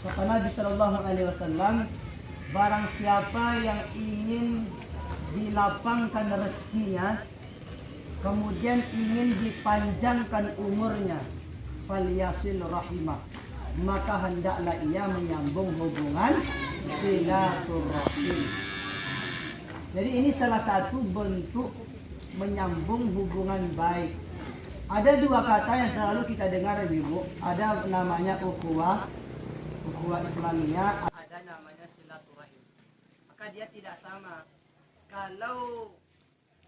Kata Nabi Shallallahu Alaihi Wasallam, barang siapa yang ingin dilapangkan rezekinya, kemudian ingin dipanjangkan umurnya, falyasil rahimah, maka hendaklah ia menyambung hubungan silaturahim. Jadi ini salah satu bentuk menyambung hubungan baik. Ada dua kata yang selalu kita dengar, Ibu. Ada namanya ukhuwah Islamiyah, ada namanya silaturahim. Maka dia tidak sama. Kalau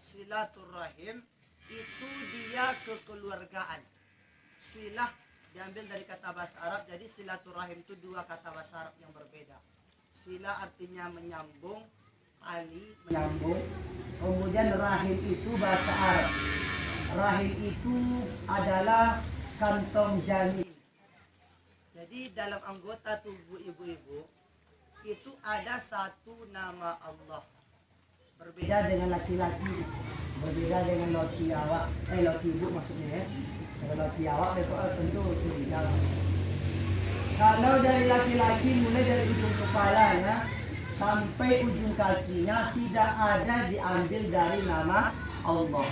silaturahim itu dia kekeluargaan. Silah diambil dari kata bahasa Arab, jadi silaturahim itu dua kata bahasa Arab yang berbeda. Silah artinya menyambung, tali menyambung. Kemudian rahim itu bahasa Arab. Rahim itu adalah kantong janin. Jadi dalam anggota tubuh ibu-ibu itu ada satu nama Allah. Berbeda dengan laki-laki, berbeda dengan laki awak, laki ibu maksudnya ya. Kalau laki awak itu tentu berbeda. Kalau dari laki-laki mulai dari ujung kepalanya sampai ujung kakinya tidak ada diambil dari nama Allah.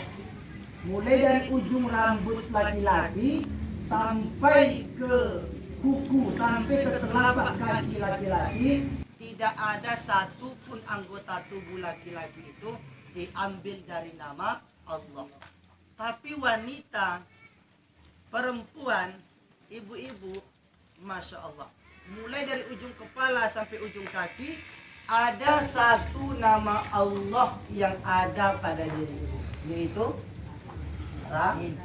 Mulai dari ujung rambut laki-laki sampai ke kuku, sampai ke telapak kaki laki-laki, tidak ada satupun anggota tubuh laki-laki itu diambil dari nama Allah. Tapi wanita, perempuan, ibu-ibu, Masya Allah, mulai dari ujung kepala sampai ujung kaki, ada satu nama Allah yang ada pada diri ibu, yaitu rahim.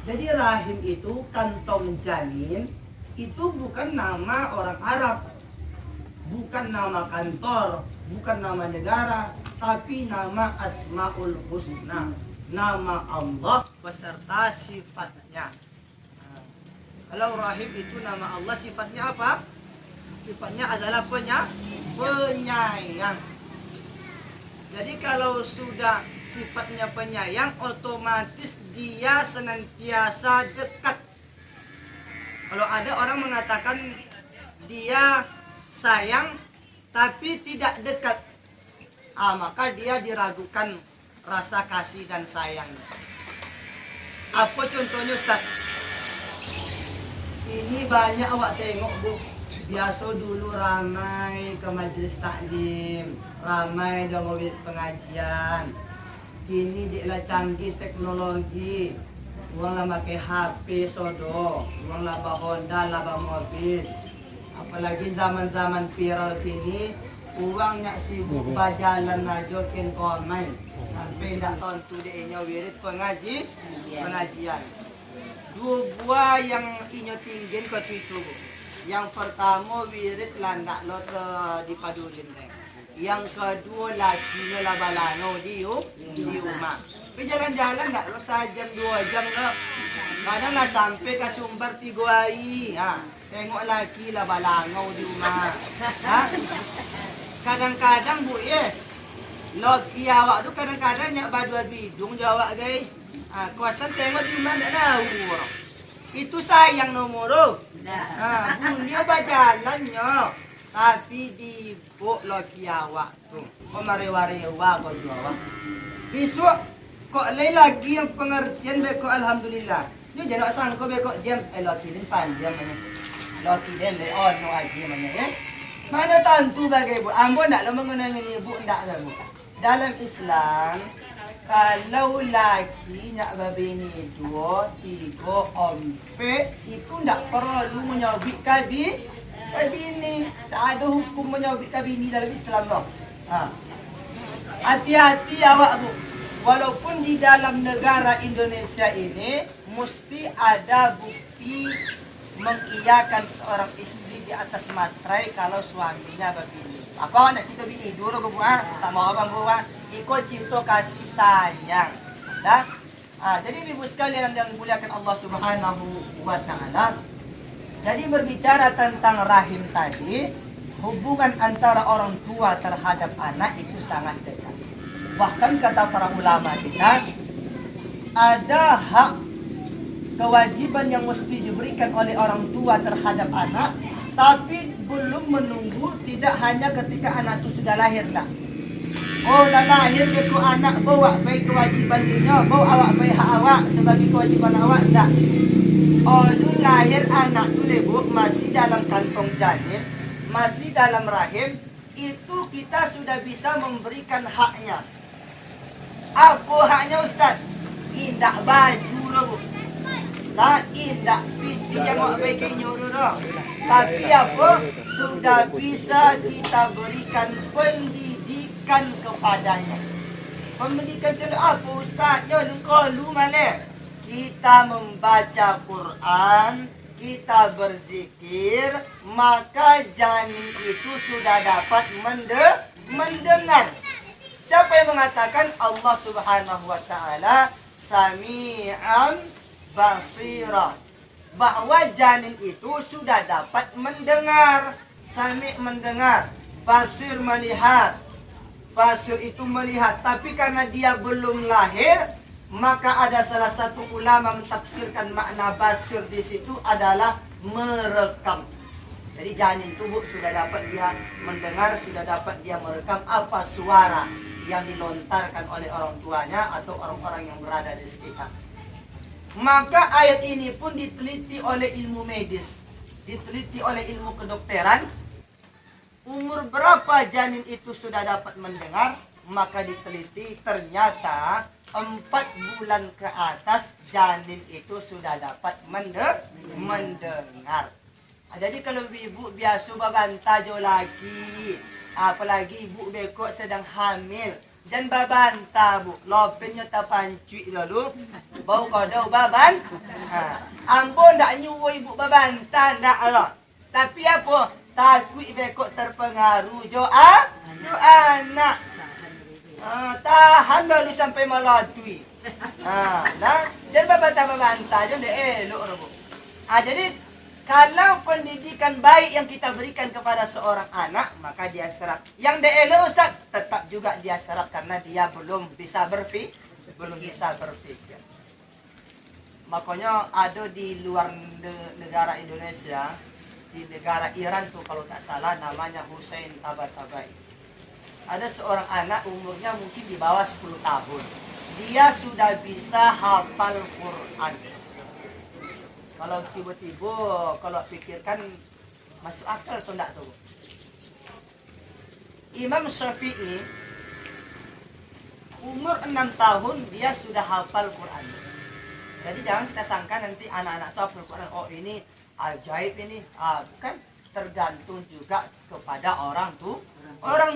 Jadi rahim itu kantong janin, itu bukan nama orang Arab, bukan nama kantor, bukan nama negara, tapi nama Asmaul Husna, nama Allah beserta sifatnya. Kalau rahim itu nama Allah, sifatnya apa? Sifatnya adalah penyayang. Jadi kalau sudah sifatnya penyayang, otomatis dia senantiasa dekat. Kalau ada orang mengatakan dia sayang tapi tidak dekat, maka dia diragukan rasa kasih dan sayangnya. Apa contohnya, Ustaz? Ini banyak awak tengok, Bu. Biasa dulu ramai ke majlis taklim, ramai di mobil pengajian. Kini dia canggih teknologi, uang lah pakai HP sodo, uang lah bawa Honda, lah bawa mobil. Apalagi zaman-zaman viral kini, uangnya sibuk berjalan aja ken komai, sampai tidak tentu dia wirid pengajian. Dua buah yang inyo tinggin ke itu. Yang pertama wirid landak lo dipadulin deh. Yang kedua lakinya labalano di rumah. Tapi jalan-jalan enggak lo sejam 2 jam lo. Kadang lah sampai ke Sumber 3 hari. Tengok laki labalano di rumah. Kadang-kadang Bu laki awak tu kadang-kadang nyak badu bidung jawab guys. Kuasa tengok di mana dah tahu. Itu sayang nomor. Bunyi berjalannya. Tapi di buk laki awak tu, kau marewa-rewa kau jual. Besok kau lain lagi yang pengertian bekok alhamdulillah. Ni jangan sangka bekok diam laki ni panjang mana. Laki dia no aji mana ya. Mana tentu bagai bu. Ambo ndak lah mengenai ibu ndak lah bu. Dalam Islam kalau laki nak berbini 2, 3, 4 itu ndak perlu menyabit bini, tak ada hukum menyabitkan bini dalam Islam loh. Hati-hati awak Bu. Walaupun di dalam negara Indonesia ini mesti ada bukti mengiyakan seorang istri di atas materai kalau suaminya berbini. Apa nak cerita bini? Dulu ke Bu, tak mau abang Bu, ikut cinta kasih sayang. Dah. Jadi ibu sekalian yang dimuliakan Allah Subhanahu wa taala. Jadi berbicara tentang rahim tadi, hubungan antara orang tua terhadap anak itu sangat dekat. Bahkan kata para ulama kita, ada hak kewajiban yang mesti diberikan oleh orang tua terhadap anak Tapi belum menunggu, tidak hanya ketika anak itu sudah lahir tak. Oh, dah lahir ke anak, bawa baik kewajiban dia, bawa awak baik hak awak sebagai kewajiban awak tak. Oh, tu lahir anak tu lebuk masih dalam kantong janin, masih dalam rahim, itu kita sudah bisa memberikan haknya. Apa haknya Ustaz? Indak baju lebuk. Tak indak pintu yang awak baik nyuruh dah. Tapi apa? Sudah bisa kita berikan pendidikan kepadanya. Pendidikan macam apa Ustaz? Ya, lu mana? Kita membaca Quran, kita berzikir, maka janin itu sudah dapat mendengar. Siapa yang mengatakan? Allah Subhanahu wa taala Sami'an Basira, bahwa janin itu sudah dapat mendengar. Sami mendengar, basir melihat. Basir itu melihat, tapi karena dia belum lahir, maka ada salah satu ulama mentafsirkan makna basir di situ adalah merekam. Jadi janin tubuh sudah dapat dia mendengar, sudah dapat dia merekam apa suara yang dilontarkan oleh orang tuanya atau orang-orang yang berada di sekitar. Maka ayat ini pun diteliti oleh ilmu medis, diteliti oleh ilmu kedokteran. Umur berapa janin itu sudah dapat mendengar? Maka diteliti, ternyata 4 bulan ke atas janin itu sudah dapat mendengar. Jadi kalau ibu biasa babanta jo lagi, apalagi ibu bekok sedang hamil, jangan babanta bu, lopennya tapancui dulu, bau kodau baban. Ambo ndak nyuruh ibu babanta ndak Allah. Tapi apa? Takut bekok terpengaruh jo anak. Tahan dulu sampai melatui. Nah, jangan babanta je ndak elok bu. Jadi kalau pendidikan baik yang kita berikan kepada seorang anak, maka dia serap. Yang dia elok Ustaz, tetap juga dia serap karena dia belum bisa berpikir. Makanya ada di luar negara Indonesia, di negara Iran tuh kalau tak salah namanya Hussein Tabatabai. Ada seorang anak umurnya mungkin di bawah 10 tahun. Dia sudah bisa hafal Quran. Kalau tiba-tiba, kalau pikirkan masuk akal atau enggak tuh. Imam Syafi'i umur 6 tahun dia sudah hafal Quran. Jadi jangan kita sangka nanti anak-anak itu hafal Quran. Oh ini ajaib ini. Bukan, tergantung juga kepada orang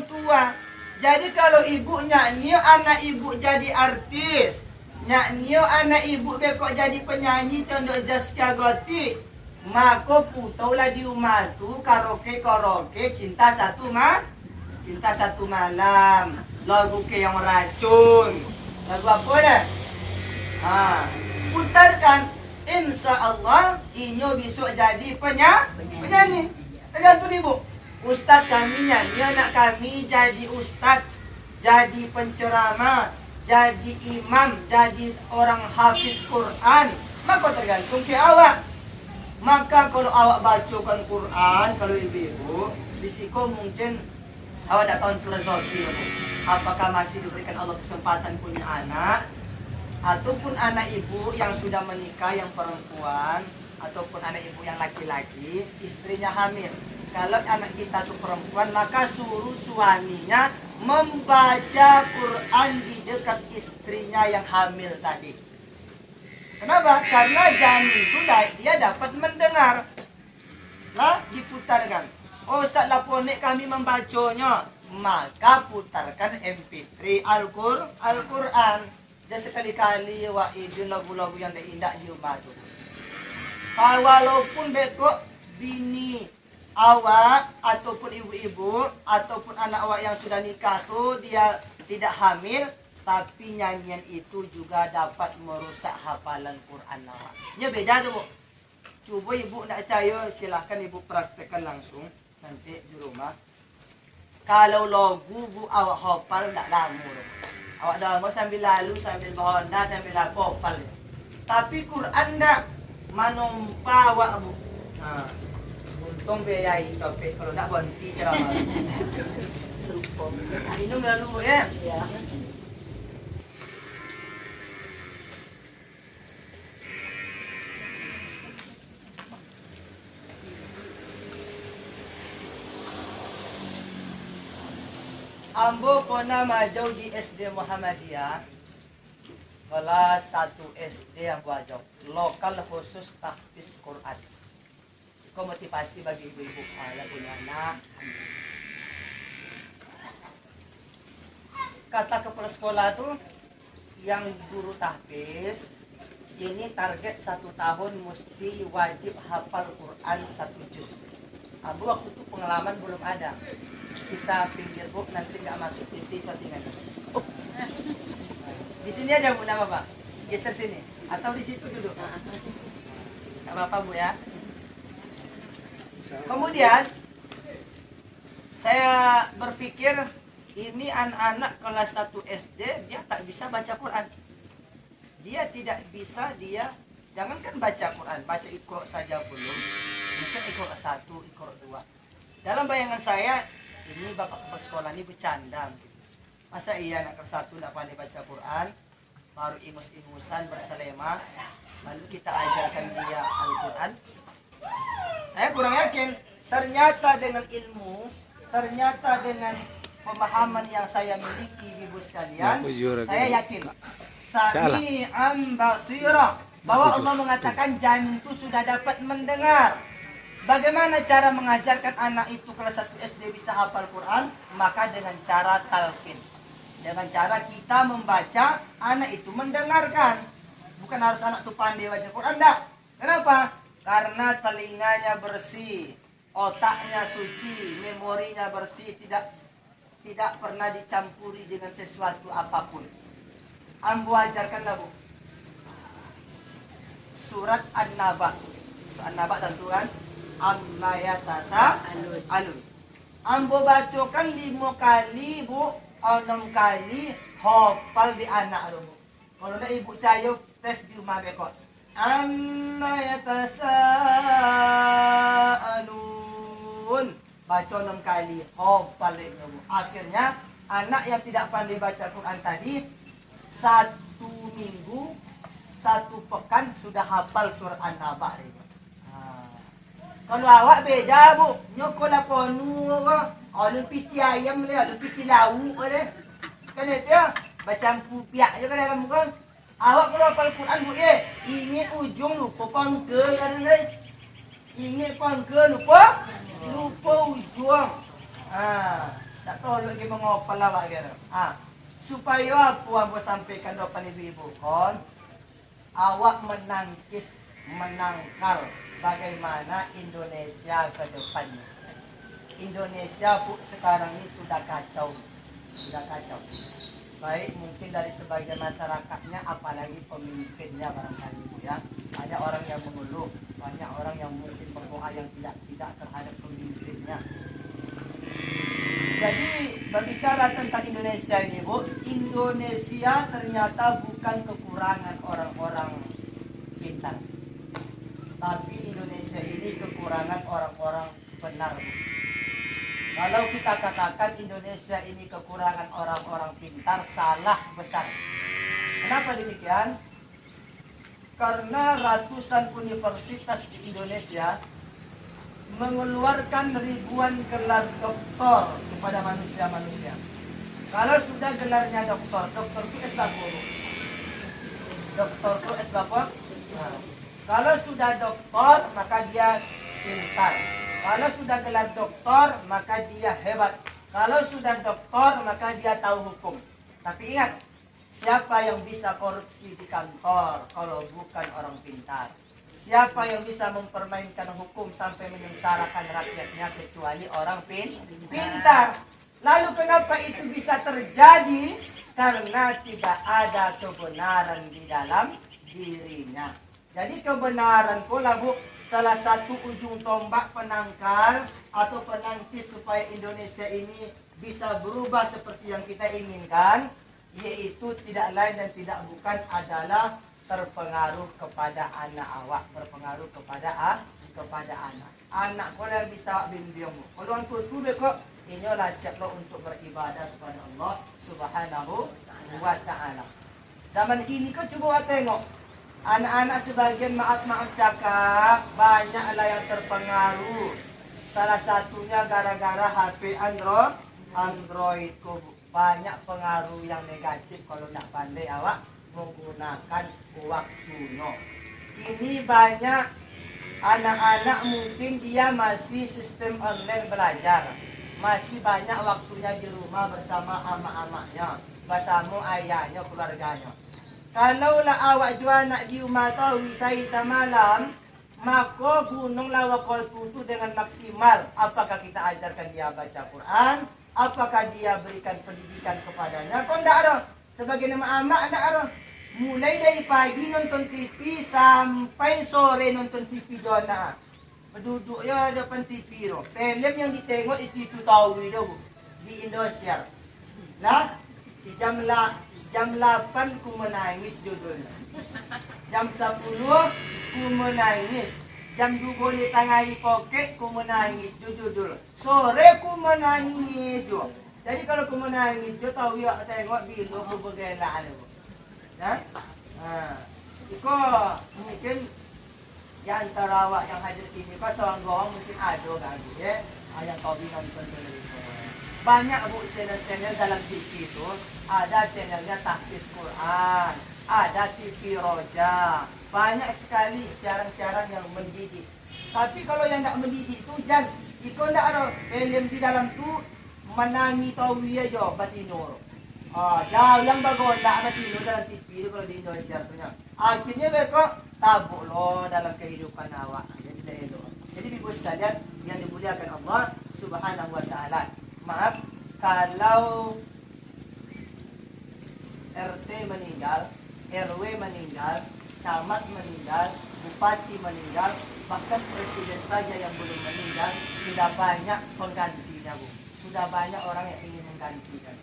tua. Jadi kalau ibu nyanyi, anak ibu jadi artis. Nyanyi anak ibu bekok jadi penyanyi contoh Zaskia Gotik, maka putaulah di rumah tu karaoke cinta satu malam, lagu ke yang racun, lagu apa dah? Putarkan, insya Allah inyo besok jadi penyanyi. Tergantung ibu. Ustaz kami nyanyi, anak kami jadi ustaz, jadi penceramah, jadi imam, jadi orang hafiz Quran, maka tergantung ke awak. Maka kalau awak bacakan Quran, kalau ibu-ibu, risiko mungkin awak tak tahu rezeki. Apakah masih diberikan Allah kesempatan punya anak, ataupun anak ibu yang sudah menikah, yang perempuan, ataupun anak ibu yang laki-laki, istrinya hamil. Kalau anak kita itu perempuan, maka suruh suaminya membaca Quran di dekat istrinya yang hamil tadi. Kenapa? Karena janin itu dia dapat mendengar. Nah, diputarkan. Oh Ustaz laponik kami membacanya. Maka putarkan MP3 Al-Quran. Dan sekali-kali wa'idun lagu-lagu yang indah di rumah itu. Walaupun bekok bini awak ataupun ibu-ibu ataupun anak awak yang sudah nikah tu dia tidak hamil, tapi nyanyian itu juga dapat merusak hafalan Quran awak. Nya beda tu bu. Cuba ibu nak percaya, silahkan ibu praktekkan langsung nanti di rumah. Kalau lagu bu awak hafal tak lama. Awak dah mau sambil lalu, sambil berhonda, sambil hafal. Tapi Quran tak manumpa awak bu. Tong biayai topik kalau nak berhenti ceramah. Minum lalu ya. Ya. Ambo pernah maju di SD Muhammadiyah. Kelas 1 SD yang buajok. Lokal khusus tahfiz Quran. Itu motivasi bagi ibu-ibu yang punya anak. Kata kepala sekolah tuh yang guru tahfiz ini target 1 tahun mesti wajib hafal Quran 1 juz. Abu waktu itu pengalaman belum ada. Bisa pinggir bu, nanti nggak masuk TV settingan. Di sini aja bu, nama pak. Geser sini. Atau di situ duduk. Nggak apa-apa bu ya. Kemudian saya berpikir ini anak-anak kelas 1 SD dia tak bisa baca Quran. Dia tidak bisa, dia jangankan baca Quran, baca Iqra saja belum. Mungkin Iqra 1, Iqra 2. Dalam bayangan saya ini bapak kepala sekolah ini bercanda. Masa iya anak kelas 1 tidak pandai baca Quran, baru ingus-ingusan berselema, lalu kita ajarkan dia Al-Quran. Saya kurang yakin. Ternyata dengan ilmu, ternyata dengan pemahaman yang saya miliki ibu sekalian, saya yakin Sami'an basira, bahwa Allah mengatakan jantu sudah dapat mendengar. Bagaimana cara mengajarkan anak itu kelas 1 SD bisa hafal Quran? Maka dengan cara talqin. Dengan cara kita membaca, anak itu mendengarkan. Bukan harus anak itu pandai baca Quran, enggak. Kenapa? Karena telinganya bersih, otaknya suci, memorinya bersih, tidak pernah dicampuri dengan sesuatu apapun. Ambo ajarkanlah bu. Surat An-Naba. An-Naba tentu kan? Amma yatasa alun. Ambo bacakan 5 kali bu, 6 kali hafal di anak lu. Kalau ada ibu cayo tes di rumah bekot. Amma yatasa alun. Baca 6 kali hafal itu bu. Akhirnya anak yang tidak pandai baca Quran tadi 1 minggu, 1 pekan sudah hafal surat An-Naba. Kalau awak beda bu, nyokol apa nu apa, ada piti ayam le, ada piti lauk le, kan itu ya, macam kupiak je kan dalam bukan. Awak kalau hafal Quran bu ingat ujung lupa pangkel kan le, ingat pangkel lupa ujung. Tak tahu lagi mengopal awak gitu. Supaya apa yang saya sampaikan depan ibu-ibu kon, awak menangkal bagaimana Indonesia ke depannya. Indonesia bu sekarang ini sudah kacau. Baik mungkin dari sebagian masyarakatnya, apalagi pemimpinnya barangkali bu ya. Banyak orang yang mengeluh, banyak orang yang mungkin berdoa yang tidak terhadap pemimpinnya. Jadi berbicara tentang Indonesia ini bu, Indonesia ternyata bukan kekurangan orang-orang pintar, tapi Indonesia ini kekurangan orang-orang benar bu. Kalau kita katakan Indonesia ini kekurangan orang-orang pintar, salah besar. Kenapa demikian? Karena ratusan universitas di Indonesia mengeluarkan ribuan gelar doktor kepada manusia-manusia. Kalau sudah gelarnya doktor itu S guru. Doktor itu S apa? Kalau sudah doktor maka dia pintar. Kalau sudah gelar doktor maka dia hebat. Kalau sudah doktor maka dia tahu hukum. Tapi ingat, siapa yang bisa korupsi di kantor kalau bukan orang pintar? Siapa yang bisa mempermainkan hukum sampai menyengsarakan rakyatnya kecuali orang pintar? Lalu kenapa itu bisa terjadi? Karena tidak ada kebenaran di dalam dirinya. Jadi kebenaran pula bu, salah satu ujung tombak penangkal atau penangkis supaya Indonesia ini bisa berubah seperti yang kita inginkan, yaitu tidak lain dan tidak bukan adalah terpengaruh kepada anak awak, berpengaruh kepada anak. anak ko lang bisa bimbing mo. Kalau ang tutuloy ko, inyo lah siap lo untuk beribadah kepada Allah Subhanahu wa Ta'ala. Zaman kini kau coba tengok, anak-anak sebagian maaf cakap, banyaklah yang terpengaruh. Salah satunya gara-gara HP Android ku banyak pengaruh yang negatif kalau nak pandai awak menggunakan waktu no. Ini banyak anak-anak mungkin dia masih sistem online belajar, masih banyak waktunya di rumah bersama amak-amaknya, bersama ayahnya, keluarganya. Kalaulah awak jual nak di rumah tahu isa malam, maka gunung lawakol tutu dengan maksimal. Apakah kita ajarkan dia baca Quran? Apakah dia berikan pendidikan kepadanya? Kau tidak ada. Sebagai nama amak tidak ada. Mulai dari pagi nonton TV sampai sore nonton TV dona. Berduduk ya depan TV tu. Film yang ditengok itu tahu itu di Indonesia. Lah, jam 8 ku menangis judulnya. Jam 10 ku menangis. Jam 2 di tengah poket ku menangis judul. Sore ku menangis jo. Jadi kalau ku menangis jo tahu ya tengok bilu ku bergelaan tu. Ya? Iko mungkin di antara awak yang hadir sini kau seorang orang mungkin ada kan ya. Yang kau bilang itu. Banyak bu channel-channel dalam TV itu, ada channelnya tahfiz Quran, ada TV Roja, banyak sekali siaran-siaran yang mendidik. Tapi kalau yang tidak mendidik itu jangan, itu tidak ada film di dalam tu menangi tahu aja batinur. Jauh yang bagus tak batinur dalam TV itu kalau di Indonesia punya. Akhirnya mereka tabuk loh dalam kehidupan awak. Jadi tidak elok. Jadi ibu sekalian yang dimuliakan Allah Subhanahu Wa Taala. Maaf, kalau RT meninggal, RW meninggal, camat meninggal, bupati meninggal, bahkan presiden saja yang belum meninggal, sudah banyak penggantinya, Bu. Sudah banyak orang yang ingin menggantikan.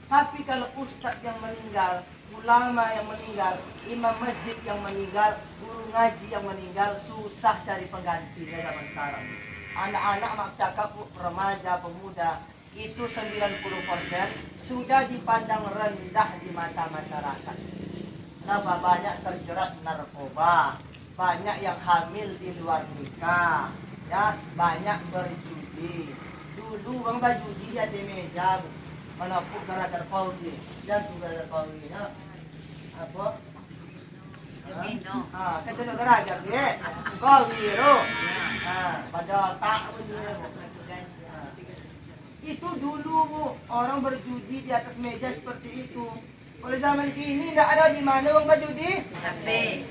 Tapi kalau ustadz yang meninggal, ulama yang meninggal, imam masjid yang meninggal, guru ngaji yang meninggal, susah cari penggantinya zaman sekarang. Anak-anak mak cakap, remaja, pemuda, itu 90% sudah dipandang rendah di mata masyarakat. Kenapa? Banyak terjerat narkoba, banyak yang hamil di luar nikah, ya, banyak berjudi. Dulu bang berjudi ya di meja, menapuk gara-gara pauli, dan gara-gara paulinya apa? Kita nak gara-gara dia, kau biru, pada tak punya. Itu dulu Bu, orang berjudi di atas meja seperti itu. Kalau zaman kini tidak ada di mana orang berjudi. Tapi.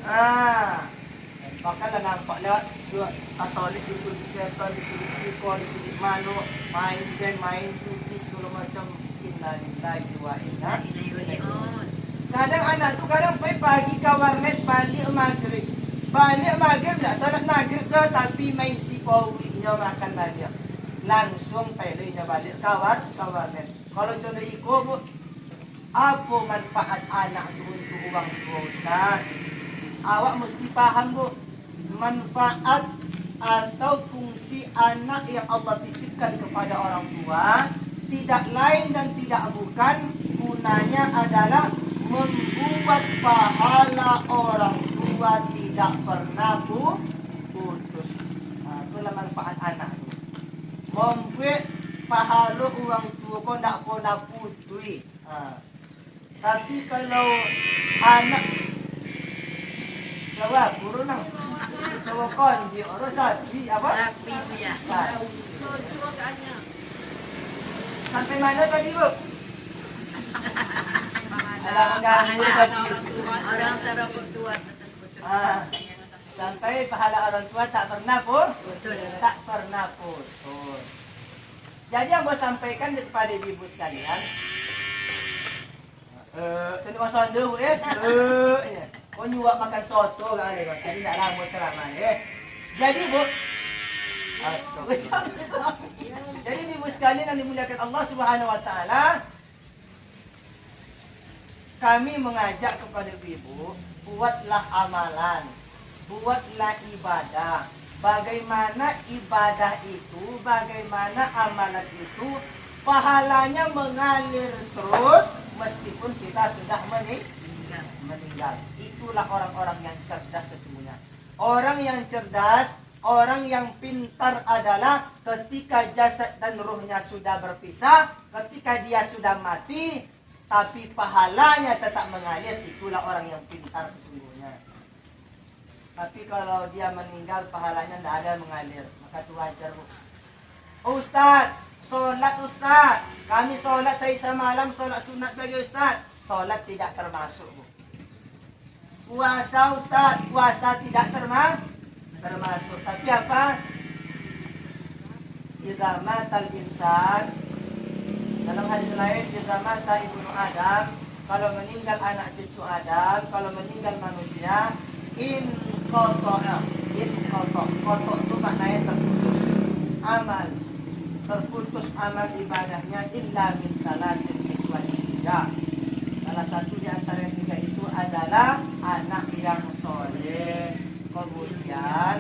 Bahkan dah nampak lewat dua asolik disulit setan, disulit siko, disulit mano, main game, main judi, segala macam. Innalillahi wa inna ilaihi raji'un. Kadang anak tu kadang pagi ke warnet balik maghrib. Balik maghrib tak salat maghrib dah tapi main si paulinya makan lagi. Langsung pelihnya balik kawan. Kalau contoh iko Bu, apa manfaat anak itu untuk uang tua Ustaz? Awak mesti paham Bu, manfaat atau fungsi anak yang Allah titipkan kepada orang tua tidak lain dan tidak bukan gunanya adalah membuat pahala orang tua tidak pernah putus. Itulah manfaat anak. Membuat pahala orang tua kau tak pernah putus. Tapi kalau anak jawab guru nang sawakon di orang sapi apa? Sapi ya. Sampai mana tadi Bu? Ada mengganggu sapi. Orang tua. Sampai pahala orang tua tak pernah putus. Tak pernah putus. Jadi yang saya sampaikan kepada ibu sekalian, kena masak dulu kau nyuap makan soto kan, jadi tak lama selama Jadi Bu, jadi ibu sekalian yang dimuliakan Allah Subhanahu Wa Taala, kami mengajak kepada ibu, buatlah amalan, buatlah ibadah, bagaimana ibadah itu, bagaimana amalan itu, pahalanya mengalir terus meskipun kita sudah meninggal. Itulah orang-orang yang cerdas sesungguhnya. Orang yang cerdas, orang yang pintar adalah ketika jasad dan ruhnya sudah berpisah, ketika dia sudah mati, tapi pahalanya tetap mengalir. Itulah orang yang pintar sesungguhnya. Tapi kalau dia meninggal, pahalanya tidak ada mengalir, maka itu wajar, Bu. Ustaz, sholat Ustaz, kami sholat sehari malam, sholat sunat bagi Ustaz. Sholat tidak termasuk, Bu. Puasa Ustaz, puasa tidak termasuk. Tapi apa? Idza matal insan, dalam hadis lain, idza mata ibnu Adam, kalau meninggal anak cucu Adam, kalau meninggal manusia, in koto itu maknanya terputus amal ibadahnya illa min salasin kecuali tiga. Salah satu di antara tiga itu adalah anak yang soleh, kemudian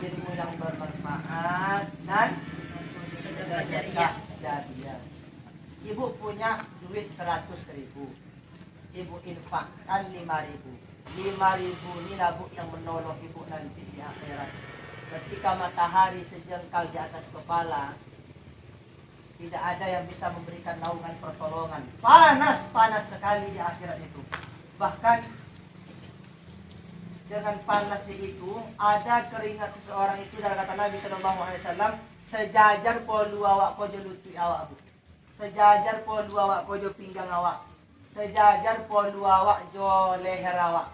ilmu yang bermanfaat dan sedekah jariyah. Ibu punya duit 100.000, ibu infakkan 5.000. 5.000 ini lah, Bu, yang menolong ibu nanti di akhirat. Ketika matahari sejengkal di atas kepala, tidak ada yang bisa memberikan naungan pertolongan. Panas sekali di akhirat itu. Bahkan dengan panasnya itu, ada keringat seseorang itu, dari kata Nabi SAW, sejajar polu awak kojo lutui awak, Bu. Sejajar polu awak kojo pinggang awak. Sejajar polu awak jo leher awak.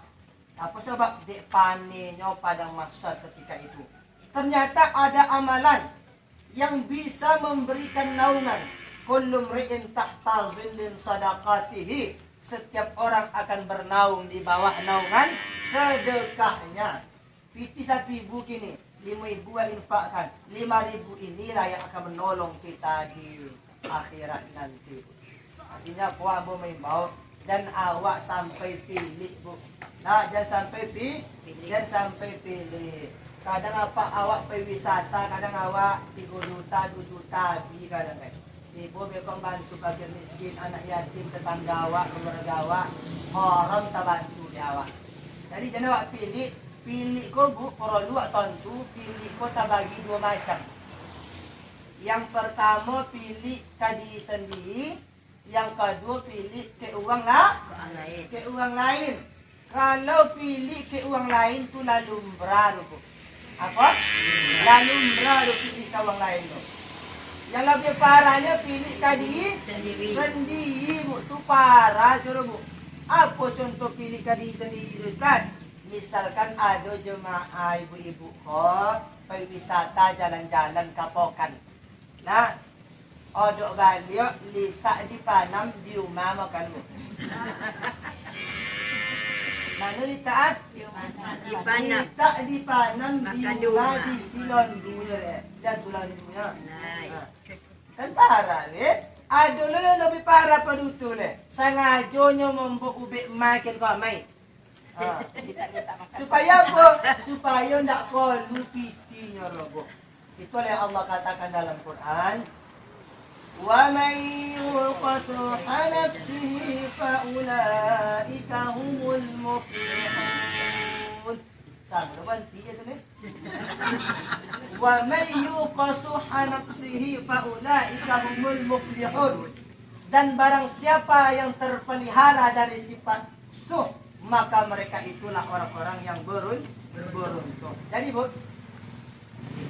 Apa sebab dek panenyo padang maksud ketika itu. Ternyata ada amalan yang bisa memberikan naungan. Kullu mri'in tahta zillin sadaqatihi. Setiap orang akan bernaung di bawah naungan sedekahnya. Piti 1.000 kini, 5.000 infakkan. 5.000 inilah yang akan menolong kita di akhirat nanti. Artinya puak Bu mengimbau dan awak sampai pilih, Bu. Nah, jangan sampai pilih. Kadang apa awak pergi wisata, kadang awak 3 juta, 2 juta, kadang kan. Ibu bekong bantu fakir miskin, anak yatim, tetangga awak, keluarga awak, orang tak bantu di awak. Jadi jangan awak pilih ko, Bu, perlu tentu pilih ko tak bagi 2 macam. Yang pertama pilih kadi sendiri, yang kedua pilih ke uang lain. Kalau pilih ke uang lain tu lalu lumrah, Bu. Apa? Lalu lumrah pilih ke uang lain, Bu. Yang lebih parahnya pilih tadi sendiri, Bu. Tu parah, Bu. Apa contoh pilih tadi sendiri, Ustaz? Misalkan ada jemaah ibu-ibu kok pergi wisata jalan-jalan kapokan. Nah, odok baliok litak dipanam di rumah makan, Bu. Mana litak? Litak dipanam di rumah di silon dunia. Dan tulang dunia. Kan parah, ada lo yang lebih parah pada itu, sengaja membuat ubik makin kau mai. Supaya apa? Supaya tidak perlu pitinya, Bu. Itulah yang Allah katakan dalam Quran. Wa man yuqasuha nafsihi fa ulaika humul muflihun. Sama depan dia tu ni. Wa man yuqasuha nafsihi fa ulaika humul muflihun. Dan barang siapa yang terpelihara dari sifat suh, maka mereka itulah orang-orang yang beruntung. Jadi, Bu,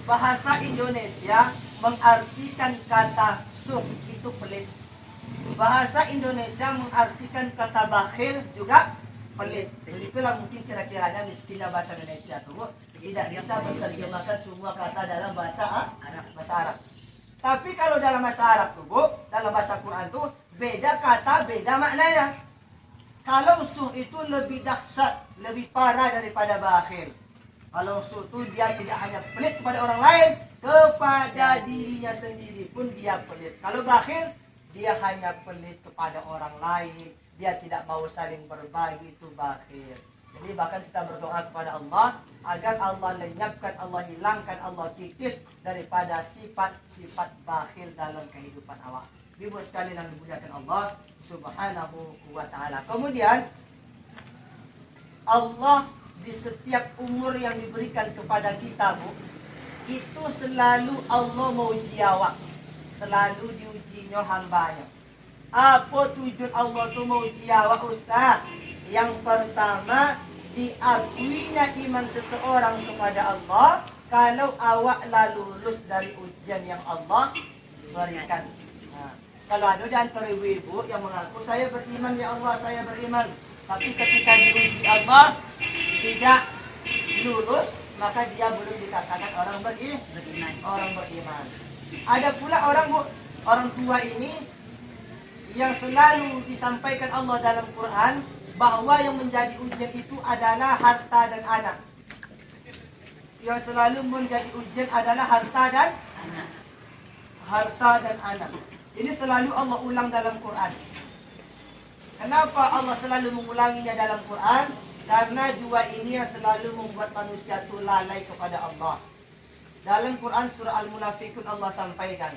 bahasa Indonesia mengartikan kata suh itu pelit. Bahasa Indonesia mengartikan kata bakhil juga pelit. Itulah mungkin kira-kiranya miskinnya bahasa Indonesia itu, Bu. Tidak bisa menerjemahkan semua kata dalam bahasa Arab. Tapi kalau dalam bahasa Arab tuh, Bu, dalam bahasa Quran tuh beda kata, beda maknanya. Kalau suh itu lebih dahsyat, lebih parah daripada bakhil. Kalau suh itu dia tidak hanya pelit kepada orang lain, kepada dirinya sendiri pun dia pelit. Kalau bakhil, dia hanya pelit kepada orang lain, dia tidak mau saling berbagi, itu bakhil. Jadi bahkan kita berdoa kepada Allah agar Allah lenyapkan, Allah hilangkan, Allah kikis daripada sifat-sifat bakhil dalam kehidupan awak. Ibu sekali yang dimuliakan Allah Subhanahu wa ta'ala. Kemudian Allah di setiap umur yang diberikan kepada kita, Bu, itu selalu Allah mau uji awak. Selalu diujinya hambanya. Apa tujuan Allah tu mau uji awak, Ustaz? Yang pertama, diakuinya iman seseorang kepada Allah kalau awak lalu lulus dari ujian yang Allah berikan. Nah, kalau ada di antara ibu-ibu yang mengaku saya beriman ya Allah, saya beriman, tapi ketika diuji Allah tidak lulus, maka dia belum dikatakan orang beriman. Orang beriman. Ada pula orang tua ini yang selalu disampaikan Allah dalam Quran bahwa yang menjadi ujian itu adalah harta dan anak. Yang selalu menjadi ujian adalah harta dan anak. Ini selalu Allah ulang dalam Quran. Kenapa Allah selalu mengulanginya dalam Quran? Karena dua ini yang selalu membuat manusia itu lalai kepada Allah. Dalam Quran surah Al-Munafiqun Allah sampaikan,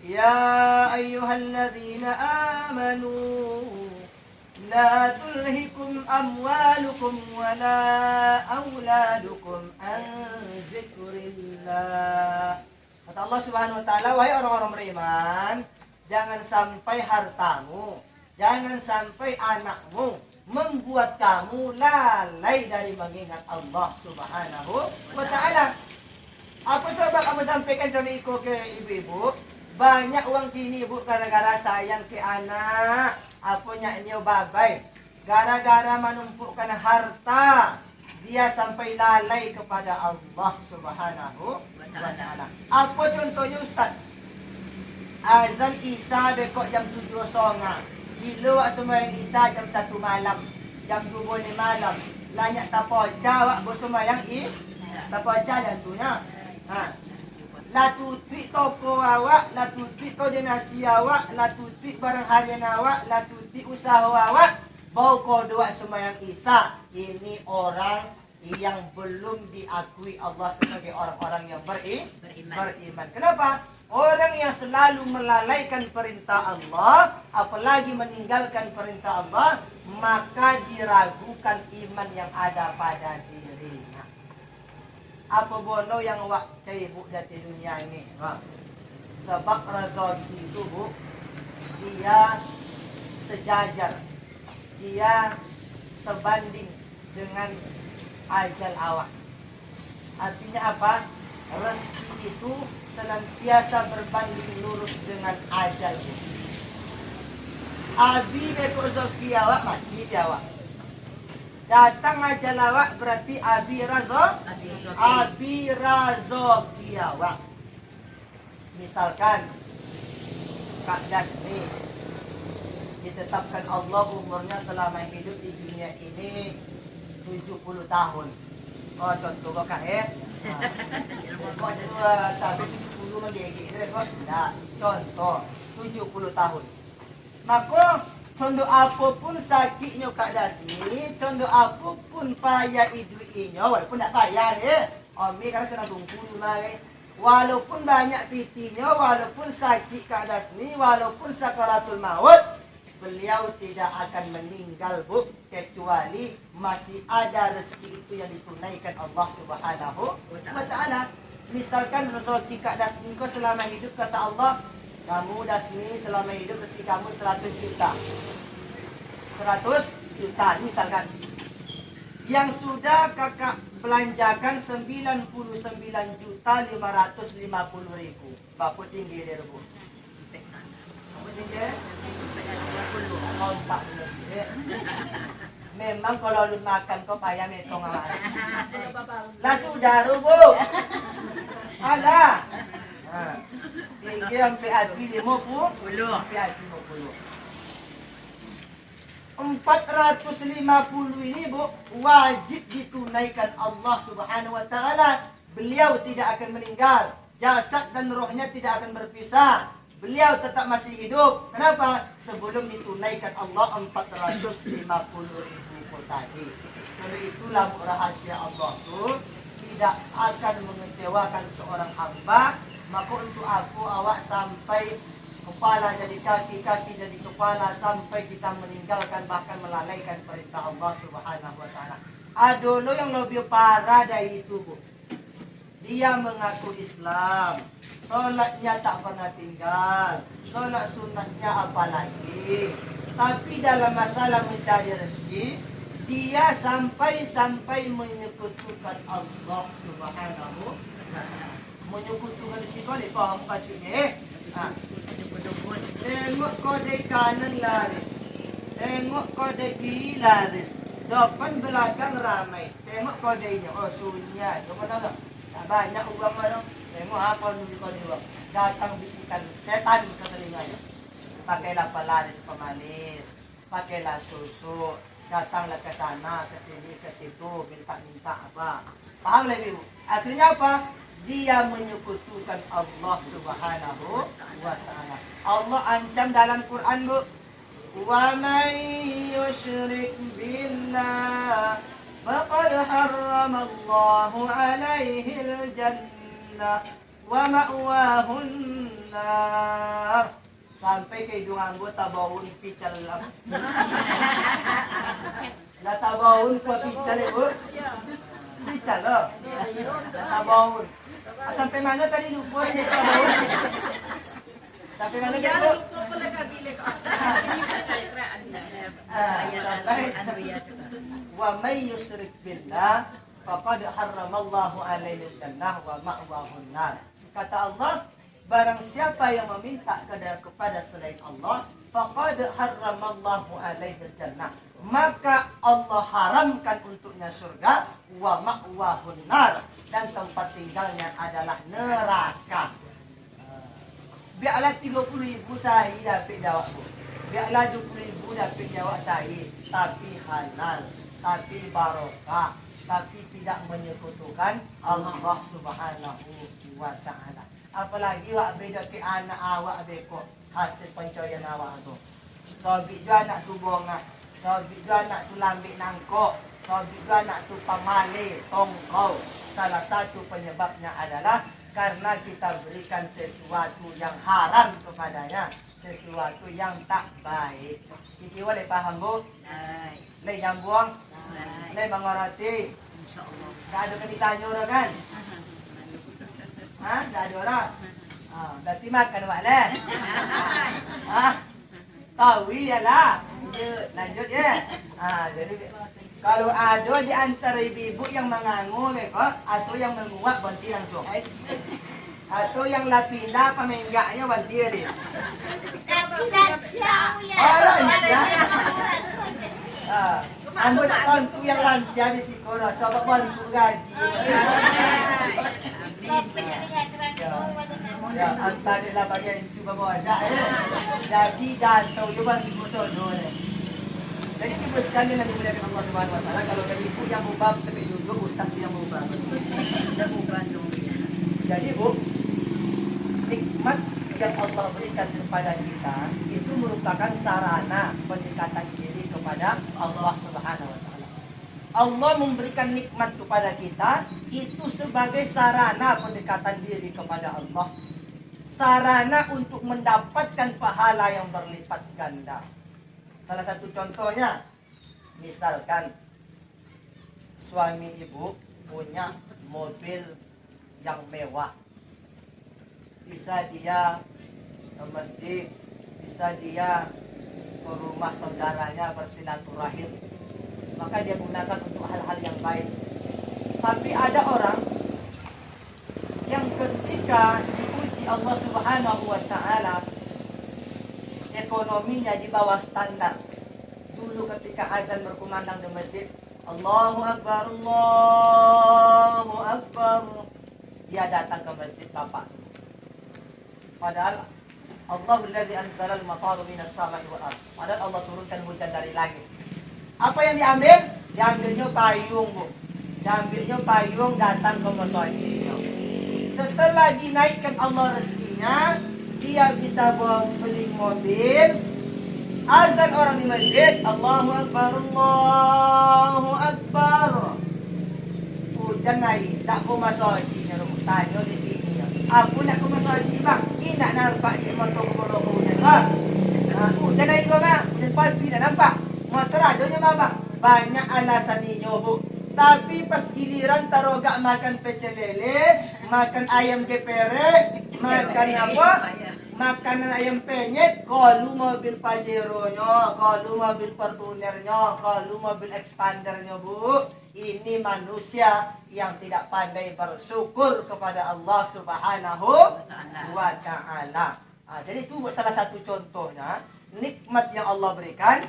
Ya ayyuhalladzina amanu La tulhikum amwalukum wala auladukum an zikrillah. Kata Allah Subhanahu wa taala, wahai orang-orang beriman, jangan sampai hartamu, jangan sampai anakmu membuat kamu lalai dari mengingat Allah Subhanahu wa taala. Apa sebab kamu sampaikan contoh ke ibu-ibu? Banyak uang kini ibu gara-gara sayang ke anak. Apanya ini babai. Gara-gara menumpukkan harta, dia sampai lalai kepada Allah Subhanahu wa ta'ala. Apa contohnya Ustaz? Azan Isya bekok jam 7.00. Bila sembahyang Isya jam 1 malam, jam 2 malam. Lanyak tapoja awak bersembahyang tapoja dan tunya. La tutwi toko awak, la tutwi koordinasi awak, la tutwi barang harian awak, la tutwi usaha awak, bau kodoa sembahyang Isya. Ini orang yang belum diakui Allah sebagai orang-orang yang beriman. Kenapa? Orang yang selalu melalaikan perintah Allah, apalagi meninggalkan perintah Allah, maka diragukan iman yang ada pada dirinya. Apa bono yang awak cari Bu dari dunia ini? Sebab rezeki itu Bu, dia sejajar, dia sebanding dengan ajal awak. Artinya apa? Rezeki itu senantiasa berbanding lurus dengan ajal. Abi beko rezeki awak mati dia awak. Datang ajal awak berarti abi rezeki awak. Misalkan Kak Dasni ditetapkan Allah umurnya selama hidup di dunia ini 70 tahun. Oh contoh Kak kok sampai 70 menjadi kok tidak. Contoh 70 tahun. Maka contoh apapun sakitnya Kak Dasni, contoh apapun payah hidupinya, walaupun tak payah Omi kan kena tunggu mari. Walaupun banyak pitinya, walaupun sakit Kak Dasni, walaupun sakaratul maut, beliau tidak akan meninggal Bu, kecuali masih ada rezeki itu yang ditunaikan Allah Subhanahu wa ta'ala. Misalkan rezeki Kak Dasni kau selama hidup, kata Allah, kamu Dasni selama hidup rezeki kamu 100 juta. 100 juta misalkan. Yang sudah kakak belanjakan 99.550.000. Bapak tinggi dia Bu. Bapak tinggi? 40. Memang kalau lu makan kau payah metong awak. Lah sudah Bu. Ada. Tinggi sampai hati 50. Sampai hati 50. 450 ini Bu, wajib ditunaikan Allah Subhanahu wa ta'ala. Beliau tidak akan meninggal, jasad dan rohnya tidak akan berpisah. Beliau tetap masih hidup. Kenapa? Sebelum ditunaikan Allah 450.000 tadi. Kalau itulah rahasia Allah itu tidak akan mengecewakan seorang hamba. Maka untuk aku awak sampai kepala jadi kaki, kaki jadi kepala, sampai kita meninggalkan bahkan melalaikan perintah Allah Subhanahu wa taala. Ada yang lebih parah dari itu, Bu. Dia mengaku Islam, sholatnya tak pernah tinggal, sholat sunatnya apalagi. Tapi dalam masalah mencari rezeki, dia sampai menyekutukan Allah Subhanahu wa taala. Menyekutukan di sini boleh faham maksudnya. Tengok kode kanan laris, tengok kode kiri laris, depan belakang ramai. Tengok kodenya, oh sunyi. Coba tahu tak banyak uang mana. Tengok apa nulis kode uang. Datang bisikan setan ke telinganya. Pakailah pelaris pemanis, pakailah susu. Datanglah ke sana, ke sini, ke situ, minta-minta apa. Paham lagi, Bu? Akhirnya apa? Dia menyekutukan Allah Subhanahu wa taala. Allah ancam dalam Quran, Bu. Wa may yusyrik billah faqad harrama Allahu alaihi al-jannah wa ma'wahu an-nar. Sampai ke hidung anggota tabawun pical lah. Lah tabawun ko pical, Bu. Pical loh. Lah tabawun. Sampai mana tadi lupa ni tabawun? Sampai mana tadi, Bu? Wa may yusyrik billah faqad harramallahu alaihi al-jannah wa ma'wahu an-nar. Kata Allah, barang siapa yang meminta kepada selain Allah, faqad harramallahu alaihi al-jannah, maka Allah haramkan untuknya surga, wa ma'wahun nar, dan tempat tinggalnya adalah neraka. Biarlah 30,000 sahih dapat jawab, Bu. Biarlah 20,000 dapat jawab sahih, tapi halal, tapi barokah, tapi tidak menyekutukan Allah Subhanahu wa taala. Apalagi wak beda ke anak awak beko hasil pencarian awak tu. Sobik juga anak tu bongah, sobik juga anak tu lambik nangkok, sobik juga anak tu pamale, tongkau. Salah satu penyebabnya adalah karena kita berikan sesuatu yang haram kepadanya, sesuatu yang tak baik. Kiki boleh paham, Bu? Lei nyambung? Lei mengerti? InsyaAllah. Tak ada kena ditanya orang kan? Ha? Tak ada orang? Berarti makan awak lah. Tahu ya lah. Lanjut ya. Jadi kalau ada di antara ibu-ibu yang mengangu atau yang menguap, berhenti langsung. Atau yang lapindah pemenggaknya berhenti dia. Ambo nak bantu yang lansia di sekolah, sebab bantu gaji. Ya, antara bagian itu bawa ada. Jadi datang juga ibu sono. Jadi ibu sekalian yang dimuliakan Allah Subhanahu wa taala, kalau dari ibu yang mubah tapi juga ustaz yang mubah. Jadi, Bu, nikmat yang Allah berikan kepada kita itu merupakan sarana pendekatan diri kepada Allah Subhanahu wa taala. Allah memberikan nikmat kepada kita itu sebagai sarana pendekatan diri kepada Allah. Sarana untuk mendapatkan pahala yang berlipat ganda. Salah satu contohnya, misalkan suami ibu punya mobil yang mewah. Bisa dia ke masjid, bisa dia ke rumah saudaranya bersilaturahim, maka dia gunakan untuk hal-hal yang baik. Tapi ada orang yang ketika diuji Allah Subhanahu wa taala, ekonominya di bawah standar. Dulu ketika azan berkumandang di masjid, Allahu Akbar, Allahu Akbar, dia datang ke masjid bapak. Padahal Allah alladzi anzala al-matara minas sama'i wal ardh. Padahal Allah turunkan hujan dari langit. Apa yang diambil? Diambilnya payung, Bu. Diambilnya payung, datang ke masjid. Setelah dinaikkan Allah rezekinya, dia bisa beli mobil, Azan orang di masjid, Allahu Akbar, Allahu Akbar. Hujan naik, tak ku masuk haji, tanya di sini. Aku nak ku masuk haji bang, ini nak nampak di motor hujan bang. Hujan naik kau bang, hujan pagi dah nampak. Motor adanya bang, banyak alasan ni bu. Tapi pas giliran tarogak makan pecel lele, makan ayam geprek, makan apa? Makanan ayam penyet, kalau mobil Pajero-nya, kalau mobil Fortuner-nya, kalau mobil Expander-nya bu, ini manusia yang tidak pandai bersyukur kepada Allah Subhanahu wa Ta'ala. Jadi itu salah satu contohnya nikmat yang Allah berikan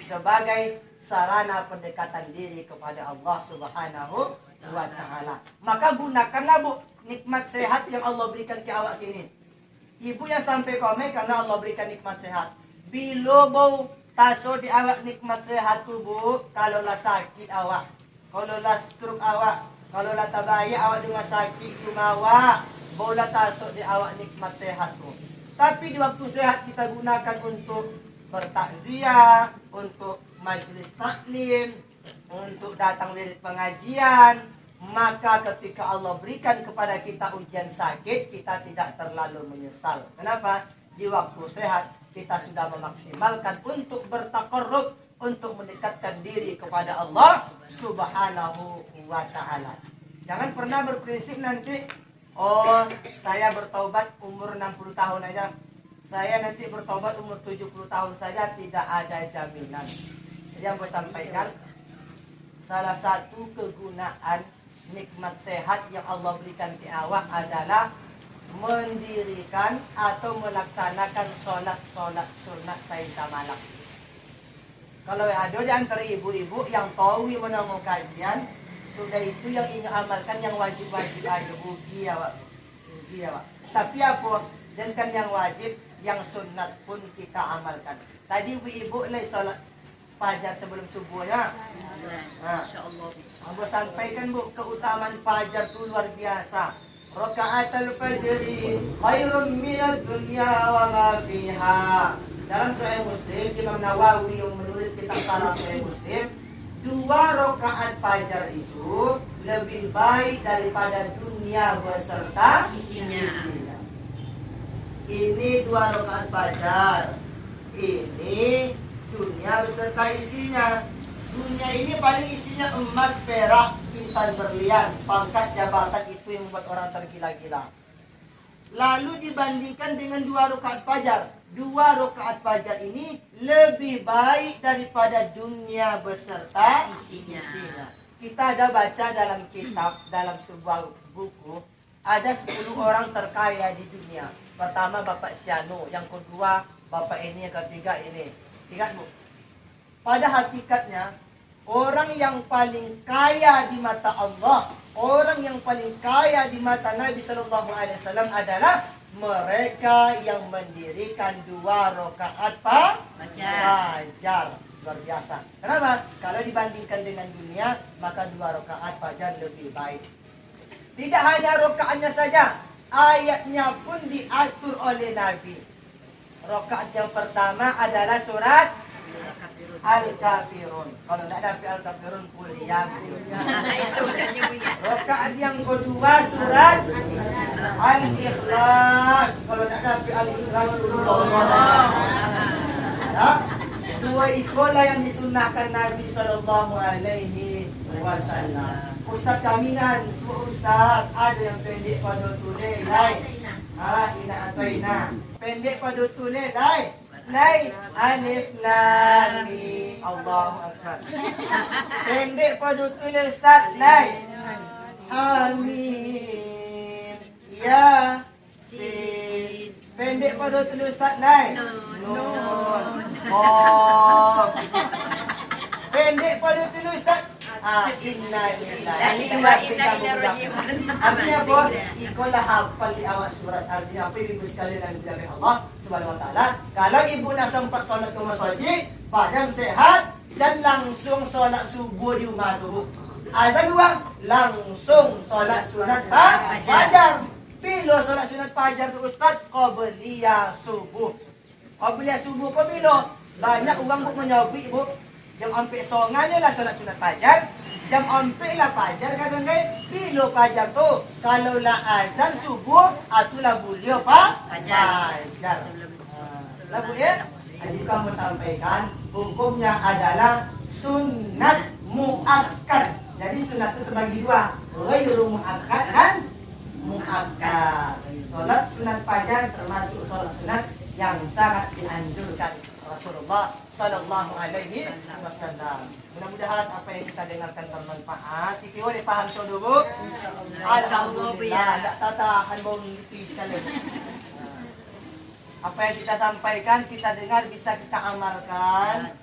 sebagai sarana pendekatan diri kepada Allah Subhanahu wa Ta'ala. Maka gunakanlah bu nikmat sehat yang Allah berikan ke awak ini. Ibu yang sampai komen karena Allah berikan nikmat sehat. Bila bau taso di awak nikmat sehat tu bu, kalau lah sakit awak, kalau lah stroke awak, kalau lah tabaya awak dengan sakit tu awak, bau lah taso di awak nikmat sehat tu. Tapi di waktu sehat kita gunakan untuk bertakziah, untuk majlis taklim, untuk datang wirid pengajian. Maka ketika Allah berikan kepada kita ujian sakit, kita tidak terlalu menyesal. Kenapa? Di waktu sehat kita sudah memaksimalkan untuk bertakarrub, untuk mendekatkan diri kepada Allah Subhanahu wa Ta'ala. Jangan pernah berprinsip nanti, oh saya bertaubat umur 60 tahun aja, saya nanti bertaubat umur 70 tahun saja. Tidak ada jaminan. Jadi yang saya sampaikan, salah satu kegunaan nikmat sehat yang Allah berikan ke awak adalah mendirikan atau melaksanakan solat sunat Saida malam. Kalau ada di antara ibu-ibu yang tahu menanggung kajian, sudah itu yang ingin amalkan yang wajib-wajib aja, rugi awak. Tapi apa? Dan kan yang wajib, yang sunat pun kita amalkan. Tadi ibu-ibu lagi solat fajar sebelum subuh ya. Insyaallah. Aku sampaikan bu, keutamaan fajar itu luar biasa. Raka'atul fajri khairun minad dunya wa ma fiha. Dalam Sahih Muslim, Imam Nawawi yang menulis kitab Syarah Sahih Muslim, 2 rakaat fajar itu lebih baik daripada dunia beserta isinya. Ini 2 rakaat fajar. Ini dunia beserta isinya. Dunia ini paling isinya emas, perak, intan berlian, pangkat, jabatan, itu yang membuat orang tergila-gila. Lalu dibandingkan dengan 2 rakaat fajar. 2 rakaat fajar ini lebih baik daripada dunia beserta isinya. Kita ada baca dalam kitab, dalam sebuah buku, ada 10 orang terkaya di dunia. Pertama Bapak Siano, yang kedua Bapak ini, yang ketiga ini. Ingat bu? Pada hakikatnya, orang yang paling kaya di mata Allah, orang yang paling kaya di mata Nabi Sallallahu Alaihi Wasallam adalah mereka yang mendirikan 2 rakaat fajar. Luar biasa. Kenapa? Kalau dibandingkan dengan dunia, maka 2 rakaat fajar lebih baik. Tidak hanya rakaatnya saja, ayatnya pun diatur oleh Nabi. Rakaat yang pertama adalah surat Al-Kafirun. Kalau tidak dapat Al-Kafirun, kuliah. Rakaat yang kedua surat Al-Ikhlas. Kalau tidak dapat Al-Ikhlas, ya. 2 ikolah yang disunahkan Nabi Sallallahu Alaihi Wasallam. Ustaz kaminan, Ustaz ada yang pendek pada tulis, ina atau ina. Pendek pada tulis, Lai, alif lam mim, Allahu Akbar. Pendek pada tulis Ustaz, Lai, Hamim, Ya, Sin. Pendek pada tulis Ustaz, Lai, Nun, Oh. Pendek pada tulis Ustaz, Inna lillahi wa inna ilaihi raji'un. Artinya apa? Ikolah hafal di awak surat. Artinya apa ibu sekalian yang dijaga Allah Subhanahu wa Ta'ala. Kalau ibu nak sempat solat ke masjid, badan sehat dan langsung solat subuh di rumah tu. Azan 2, langsung solat sunat fajar. Bila solat sunat fajar tu Ustaz? Qabliyah subuh. Apabila subuh pemilu, banyak orang bu menyobi bu. Jam 4 songannya lah salat sunat fajar. Jam 4 lah fajar kan guys. Bila fajar tu, kalau lah azan subuh, atulah beliau fajar. Lah bu ya. Jadi kamu sampaikan hukumnya adalah sunat muakkad. Jadi sunat itu terbagi dua, ghairu muakkad dan muakkad. Salat sunat fajar termasuk salat sunat yang sangat dianjurkan Rasulullah Sallallahu Alaihi Wasallam. Mudah-mudahan apa yang kita dengarkan bermanfaat. Kita boleh paham tu dulu. Alhamdulillah. Tak tatahan bau niti sekali. Apa yang kita sampaikan, kita dengar, bisa kita amalkan.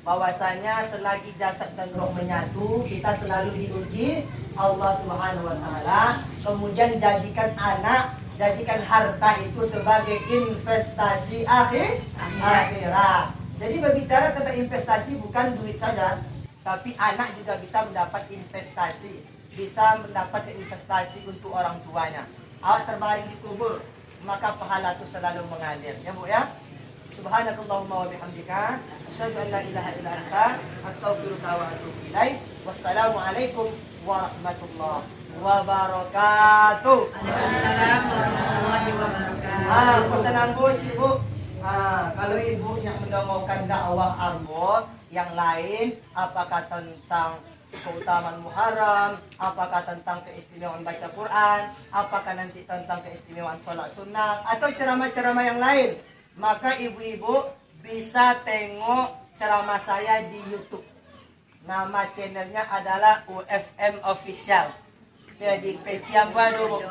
Bahwasanya selagi jasad dan roh menyatu, kita selalu diuji Allah Subhanahu Wa Taala. Kemudian jadikan anak, jadikan harta itu sebagai investasi akhirat. Jadi berbicara tentang investasi bukan duit saja, tapi anak juga bisa mendapat investasi, bisa mendapat investasi untuk orang tuanya. Awak terbaring di kubur, maka pahala itu selalu mengalir. Ya Bu ya. Subhanakallahumma wa bihamdika, asyhadu an la ilaha illa anta, astaghfiruka wa atubu ilaik. Wassalamualaikum warahmatullahi wabarakatuh. Waalaikumsalam warahmatullahi wabarakatuh. Pesanan Bu, Ibu. Kalau Ibu yang mendongongkan dakwah Arbo yang lain, apakah tentang keutamaan Muharram, apakah tentang keistimewaan baca Quran, apakah nanti tentang keistimewaan sholat sunnah, atau ceramah-ceramah yang lain, maka ibu-ibu bisa tengok ceramah saya di YouTube. Nama channelnya adalah UFM Official. Jadi pecian baru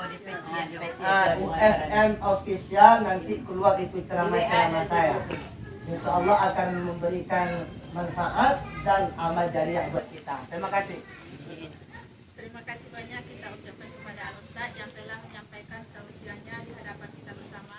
UFM Official, nanti keluar itu ceramah-ceramah saya. Insya Allah akan memberikan manfaat dan amal jariah buat kita. Terima kasih. Terima kasih banyak kita ucapkan kepada Al-Ustaz yang telah menyampaikan tausiahnya di hadapan kita